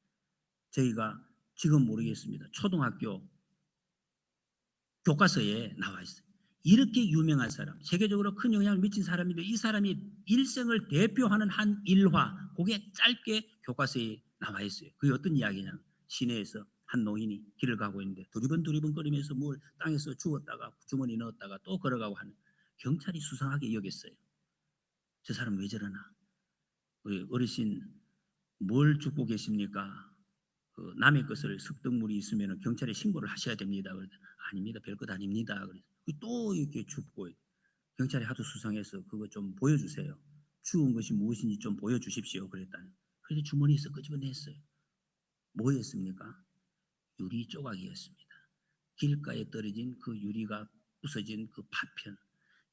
저희가 지금 모르겠습니다. 초등학교 교과서에 나와 있어요. 이렇게 유명한 사람, 세계적으로 큰 영향을 미친 사람인데 이 사람이 일생을 대표하는 한 일화, 그게 짧게 교과서에 나와 있어요. 그게 어떤 이야기냐? 시내에서 한 노인이 길을 가고 있는데 두리번 거리면서 뭘 땅에서 주웠다가 주머니 넣었다가 또 걸어가고 하는, 경찰이 수상하게 여겼어요. 저 사람 왜 저러나? 어르신 뭘 줍고 계십니까? 남의 것을 습득물이 있으면 경찰에 신고를 하셔야 됩니다. 아닙니다. 별것 아닙니다. 또 이렇게 줍고 경찰이 하도 수상해서 그거 좀 보여주세요. 주운 것이 무엇인지 좀 보여주십시오. 그랬다니. 그래서 주머니에서 끄집어냈어요. 뭐였습니까? 유리 조각이었습니다. 길가에 떨어진 그 유리가 부서진 그 파편.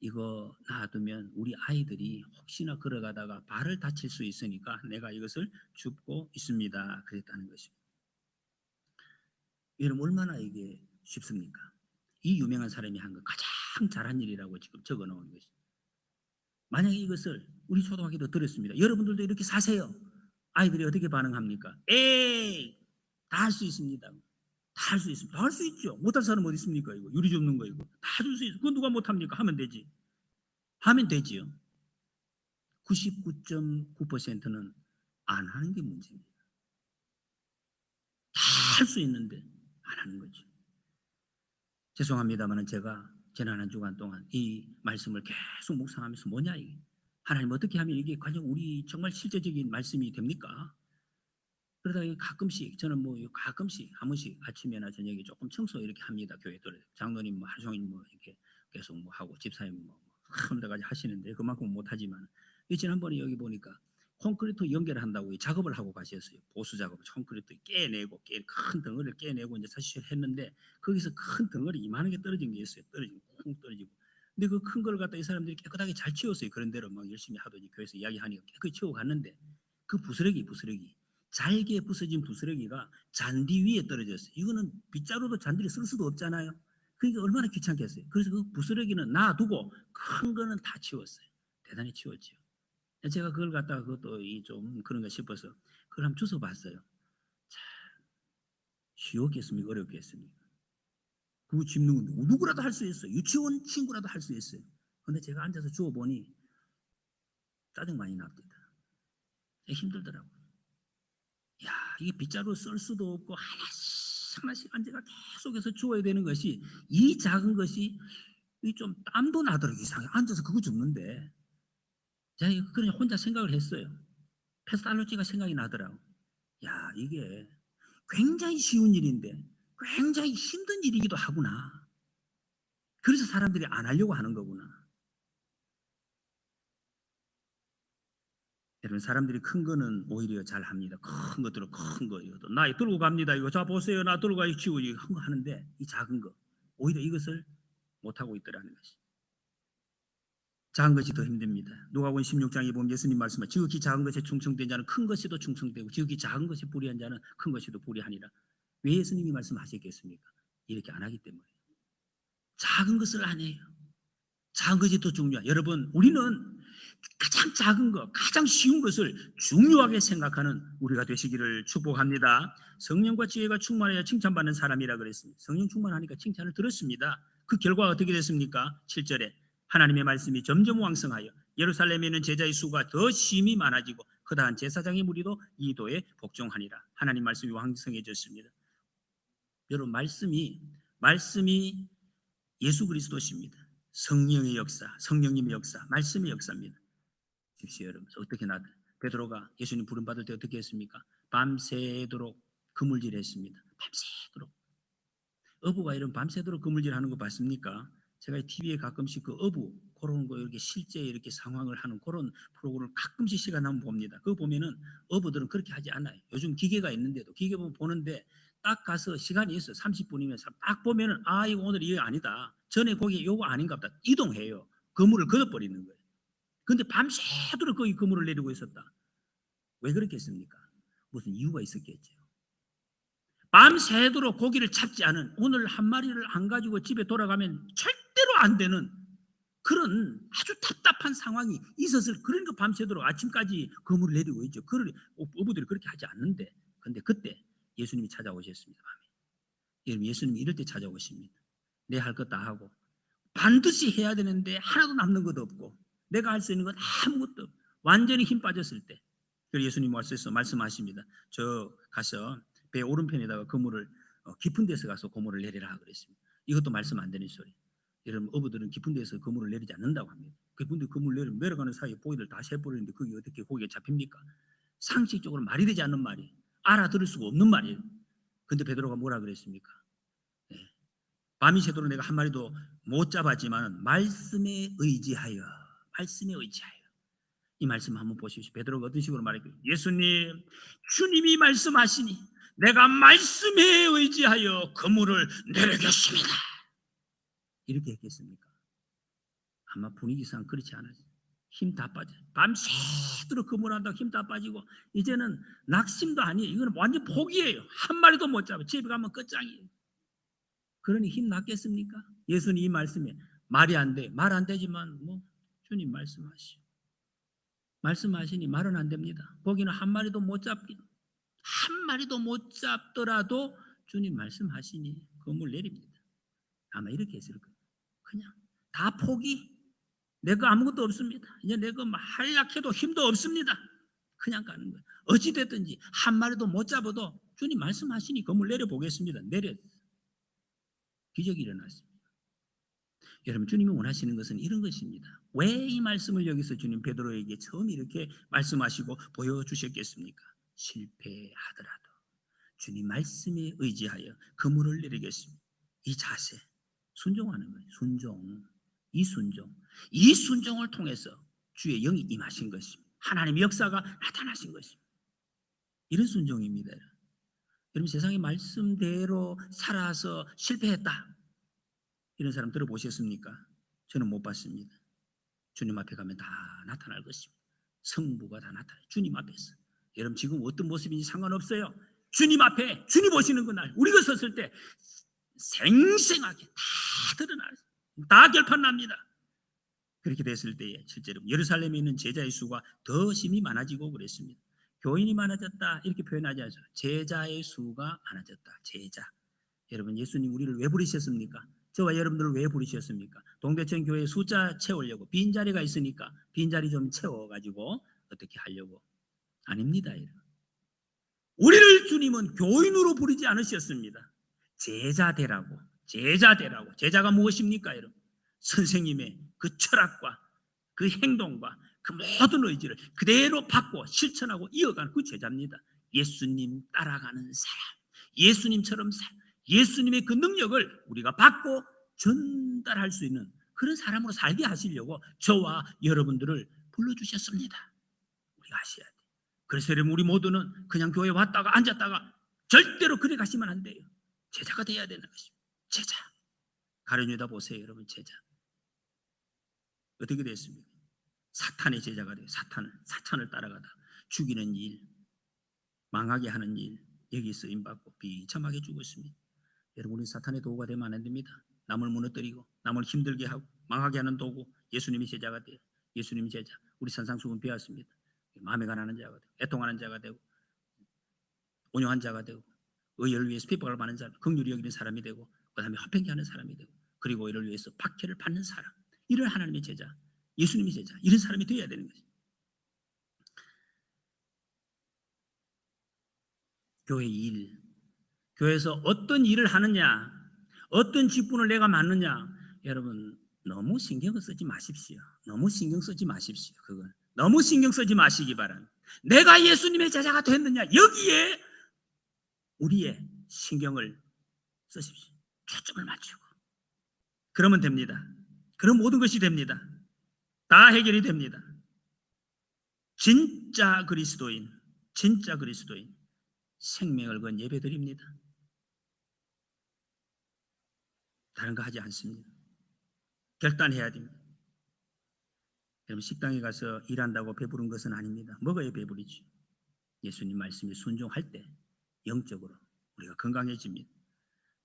이거 놔두면 우리 아이들이 혹시나 걸어가다가 발을 다칠 수 있으니까 내가 이것을 줍고 있습니다. 그랬다는 것입니다. 여러분 얼마나 이게 쉽습니까? 이 유명한 사람이 한 거 가장 잘한 일이라고 지금 적어 놓은 것이. 만약에 이것을 우리 초등학교도 들었습니다. 여러분들도 이렇게 사세요. 아이들이 어떻게 반응합니까? 에이, 다 할 수 있습니다. 다 할 수 있습니다. 다 할 수 있죠. 못할 사람 어디 있습니까? 이거 유리 줍는 거 이거 다 할 수 있어. 그건 누가 못합니까? 하면 되지. 하면 되지요. 99.9%는 안 하는 게 문제입니다. 다 할 수 있는데 안 하는 거죠. 죄송합니다만 제가 지난 한 주간 동안 이 말씀을 계속 묵상하면서 뭐냐 이게, 하나님 어떻게 하면 이게 과연 우리 정말 실제적인 말씀이 됩니까? 그러다가 가끔씩 저는 뭐 가끔씩 한 번씩 아침이나 저녁에 조금 청소 이렇게 합니다. 교회들 장로님 뭐 하루 종일 뭐 이렇게 계속 뭐 하고 집사님 뭐 한데까지 하시는데 그만큼 못하지만 지난번에 여기 보니까 콘크리트 연결한다고 작업을 하고 가셨어요. 보수 작업, 콘크리트 깨내고 큰 덩어리를 깨내고 이제 사실 했는데 거기서 큰 덩어리 이만한 게 떨어진 게 있어요. 떨어지고 쿵 떨어지고. 근데 그 큰 걸 갖다 이 사람들이 깨끗하게 잘 치웠어요. 그런 대로 막 열심히 하더니 교회에서 이야기하니까 깨끗이 치워 갔는데 그 부스러기 잘게 부서진 부스러기가 잔디 위에 떨어졌어요. 이거는 빗자루도 잔디를 쓸 수도 없잖아요. 그러니까 얼마나 귀찮겠어요. 그래서 그 부스러기는 놔두고 큰 거는 다 치웠어요. 대단히 치웠죠. 제가 그걸 갖다가 그것도 좀 그런가 싶어서 그걸 한번 주워 봤어요. 참 쉬웠겠습니까? 어렵겠습니까? 그거 짚는 건데 누구라도 할 수 있어요. 유치원 친구라도 할 수 있어요. 근데 제가 앉아서 주워 보니 짜증 많이 납니다. 힘들더라고요. 야, 이게 빗자루 쓸 수도 없고 하나씩 앉아가 계속해서 주워야 되는 것이, 이 작은 것이 좀 땀도 나더라고요. 이상하게 앉아서 그거 줍는데 제가 그냥 혼자 생각을 했어요. 페스탈로치가 생각이 나더라고. 야, 이게 굉장히 쉬운 일인데 굉장히 힘든 일이기도 하구나. 그래서 사람들이 안 하려고 하는 거구나. 여러분 사람들이 큰 거는 오히려 잘 합니다. 큰 것들은 큰 거예요. 나 들고 갑니다. 이거 자 보세요. 나 들고 가요. 치고 이거 하는데 이 작은 거 오히려 이것을 못 하고 있더라는 것이. 작은 것이 더 힘듭니다. 누가복음 16장에 보면 예수님 말씀하 지극히 작은 것에 충성된 자는 큰 것에도 충성되고 지극히 작은 것에 불의한 자는 큰 것에도 불의하니라. 왜 예수님이 말씀하셨겠습니까? 이렇게 안 하기 때문에. 작은 것을 안 해요. 작은 것이 더 중요해요. 여러분 우리는 가장 작은 것, 가장 쉬운 것을 중요하게 생각하는 우리가 되시기를 축복합니다. 성령과 지혜가 충만해야 칭찬받는 사람이라 그랬습니다. 성령 충만하니까 칭찬을 들었습니다. 그 결과가 어떻게 됐습니까? 7절에 하나님의 말씀이 점점 왕성하여 예루살렘에 있는 제자의 수가 더 심히 많아지고 허다한 제사장의 무리도 이도에 복종하니라. 하나님 말씀이 왕성해졌습니다. 여러분 말씀이 예수 그리스도십니다. 성령의 역사, 성령님의 역사, 말씀의 역사입니다. 보십시오 여러분. 어떻게 베드로가 예수님 부름 받을 때 어떻게 했습니까? 밤새도록 그물질했습니다. 밤새도록. 어부가 이런 밤새도록 그물질하는 거 봤습니까? 제가 TV에 가끔씩 그 어부 그런 거 이렇게 실제 이렇게 상황을 하는 그런 프로그램을 가끔씩 시간 나면 봅니다. 그거 보면은 어부들은 그렇게 하지 않아요. 요즘 기계가 있는데도 기계 보는데 딱 가서 시간이 있어 30분이면 딱 보면은 아 이거 오늘 이거 아니다. 전에 거기 요거 아닌가 보다. 이동해요. 그물을 걷어버리는 거예요. 근데 밤새도록 거기 그물을 내리고 있었다. 왜 그렇겠습니까? 무슨 이유가 있었겠죠. 밤새도록 고기를 잡지 않은 오늘 한 마리를 안 가지고 집에 돌아가면 절대로 안 되는 그런 아주 답답한 상황이 있었을. 그러니까 밤새도록 아침까지 그물을 내리고 있죠. 어부들이 그렇게 하지 않는데 근데 그때 예수님이 찾아오셨습니다. 밤에. 예수님이 이럴 때 찾아오십니다. 내 할 것 다 하고 반드시 해야 되는데 하나도 남는 것도 없고 내가 할 수 있는 건 아무것도 없고 완전히 힘 빠졌을 때 예수님 와서 말씀하십니다. 저 가서 배 오른편에다가 그물을 깊은 데서 가서 그물을 내리라 그랬습니다. 이것도 말씀 안 되는 소리. 여러분 어부들은 깊은 데서 그물을 내리지 않는다고 합니다. 깊은 데 그물 내려가는 사이에 고기를 다 세버리는데 그게 어떻게 고기가 잡힙니까? 상식적으로 말이 되지 않는 말이, 알아들을 수가 없는 말이에요. 근데 베드로가 뭐라 그랬습니까? 네. 밤이 새도록 내가 한 마리도 못 잡았지만 말씀에 의지하여 이 말씀 한번 보십시오. 베드로가 어떤 식으로 말했어요? 예수님, 주님이 말씀하시니 내가 말씀에 의지하여 그물을 내리겠습니다. 이렇게 했겠습니까? 아마 분위기상 그렇지 않아요. 힘 다 빠져. 밤새도록 그물한다고 힘 다 빠지고 이제는 낙심도 아니에요. 이거는 완전 포기예요. 한 마리도 못 잡아. 집에 가면 끝장이에요. 그러니 힘 났겠습니까? 예수님 이 말씀에 말이 안 돼. 말 안 되지만 주님 말씀하시니 말은 안 됩니다. 거기는 한 마리도 못 잡더라도 주님 말씀하시니 그물 내립니다. 아마 이렇게 했을 거예요. 그냥 다 포기. 내가 아무것도 없습니다. 이제 내가 한락해도 힘도 없습니다. 그냥 가는 거예요. 어찌됐든지 한 마리도 못 잡아도 주님 말씀하시니 그물 내려보겠습니다. 기적이 일어났습니다. 여러분 주님이 원하시는 것은 이런 것입니다. 왜 이 말씀을 여기서 주님 베드로에게 처음 이렇게 말씀하시고 보여주셨겠습니까? 실패하더라도 주님 말씀에 의지하여 그물을 내리겠습니다. 이 자세, 순종하는 거예요. 이 순종을 통해서 주의 영이 임하신 것입니다. 하나님의 역사가 나타나신 것입니다. 이런 순종입니다. 여러분 세상의 말씀대로 살아서 실패했다 이런 사람 들어보셨습니까? 저는 못 봤습니다. 주님 앞에 가면 다 나타날 것입니다. 성부가 다 나타나요. 주님 앞에서. 여러분 지금 어떤 모습인지 상관없어요. 주님 앞에 주님 오시는 그날 우리가 섰을 때 생생하게 다 드러나요. 다 결판납니다. 그렇게 됐을 때에 실제로 예루살렘에 있는 제자의 수가 더 심히 많아지고 그랬습니다. 교인이 많아졌다 이렇게 표현하지 않죠. 제자의 수가 많아졌다. 제자. 여러분 예수님 우리를 왜 부르셨습니까? 저와 여러분들을 왜 부르셨습니까? 동대천 교회 숫자 채우려고 빈자리가 있으니까 빈자리 좀 채워가지고 어떻게 하려고? 아닙니다. 여러분. 우리를 주님은 교인으로 부르지 않으셨습니다. 제자 되라고. 제자가 무엇입니까? 여러분? 선생님의 그 철학과 그 행동과 그 모든 의지를 그대로 받고 실천하고 이어가는 그 제자입니다. 예수님 따라가는 사람, 예수님처럼 예수님의 그 능력을 우리가 받고 전달할 수 있는 그런 사람으로 살게 하시려고 저와 여러분들을 불러주셨습니다. 우리가 하셔야 돼요. 그래서 여러분 우리 모두는 그냥 교회 왔다가 앉았다가 절대로 그래 가시면 안 돼요. 제자가 돼야 되는 것입니다. 제자. 가룟유다 보세요, 여러분. 제자. 어떻게 됐습니까? 사탄의 제자가 돼요. 사탄을 따라가다 죽이는 일, 망하게 하는 일, 여기 쓰임받고 비참하게 죽었습니다. 여러분, 우리 사탄의 도구가 되면 안 됩니다. 남을 무너뜨리고 남을 힘들게 하고 망하게 하는 도구. 예수님이 제자가 돼요. 예수님 제자. 우리 산상수훈 배웠습니다. 마음에 관하는 자가 되고 애통하는 자가 되고 온유한 자가 되고 의를 위해서 핍박을 받는 사람, 긍휼히 여기는 사람이 되고 그 다음에 화평케 하는 사람이 되고 그리고 이를 위해서 박해를 받는 사람. 이런 하나님의 제자, 예수님의 제자, 이런 사람이 되어야 되는 거죠. 교회 일, 교회에서 어떤 일을 하느냐, 어떤 직분을 내가 맡느냐, 여러분 너무 신경을 쓰지 마십시오. 너무 신경 쓰지 마십시오. 그건 너무 신경 쓰지 마시기 바랍니다. 내가 예수님의 제자가 됐느냐, 여기에 우리의 신경을 쓰십시오. 초점을 맞추고 그러면 됩니다. 그럼 모든 것이 됩니다. 다 해결이 됩니다. 진짜 그리스도인 생명을 건 예배드립니다. 다른 거 하지 않습니다. 결단해야 됩니다. 여러분 식당에 가서 일한다고 배부른 것은 아닙니다. 먹어야 배부르지. 예수님 말씀에 순종할 때 영적으로 우리가 건강해집니다.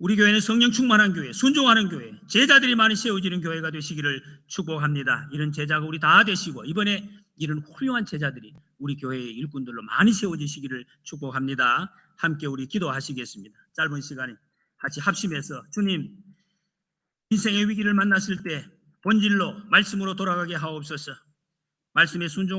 우리 교회는 성령 충만한 교회, 순종하는 교회, 제자들이 많이 세워지는 교회가 되시기를 축복합니다. 이런 제자가 우리 다 되시고 이번에 이런 훌륭한 제자들이 우리 교회의 일꾼들로 많이 세워지시기를 축복합니다. 함께 우리 기도하시겠습니다. 짧은 시간에 같이 합심해서 주님, 인생의 위기를 만났을 때 본질로 말씀으로 돌아가게 하옵소서. 말씀에 순종